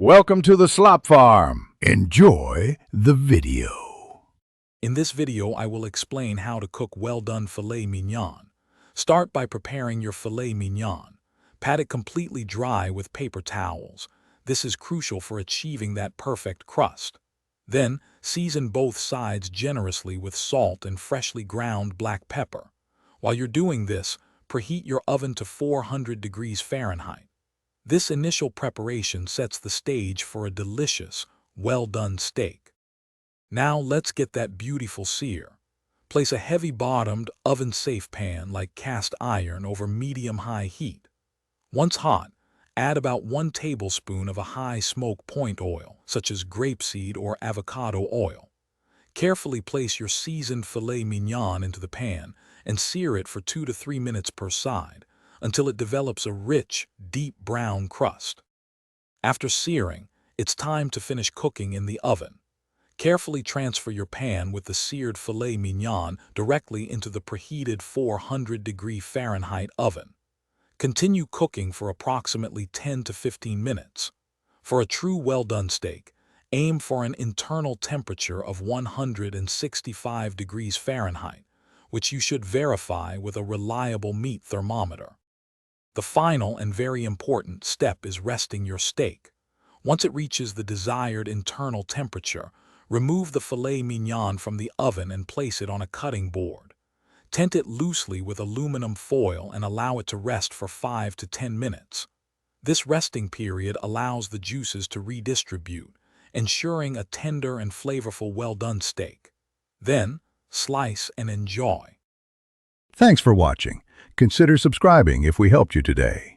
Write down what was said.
Welcome to the Slop Farm. Enjoy the video. In this video, I will explain how to cook well-done filet mignon. Start by preparing your filet mignon. Pat it completely dry with paper towels. This is crucial for achieving that perfect crust. Then, season both sides generously with salt and freshly ground black pepper. While you're doing this, preheat your oven to 400 degrees Fahrenheit. This initial preparation sets the stage for a delicious, well-done steak. Now let's get that beautiful sear. Place a heavy-bottomed, oven-safe pan like cast iron over medium-high heat. Once hot, add about 1 tablespoon of a high smoke point oil, such as grapeseed or avocado oil. Carefully place your seasoned filet mignon into the pan and sear it for 2 to 3 minutes per side, until it develops a rich, deep brown crust. After searing, it's time to finish cooking in the oven. Carefully transfer your pan with the seared filet mignon directly into the preheated 400-degree Fahrenheit oven. Continue cooking for approximately 10 to 15 minutes. For a true well-done steak, aim for an internal temperature of 165 degrees Fahrenheit, which you should verify with a reliable meat thermometer. The final and very important step is resting your steak. Once it reaches the desired internal temperature, remove the filet mignon from the oven and place it on a cutting board. Tent it loosely with aluminum foil and allow it to rest for 5 to 10 minutes. This resting period allows the juices to redistribute, ensuring a tender and flavorful well-done steak. Then, slice and enjoy. Thanks for watching. Consider subscribing if we helped you today.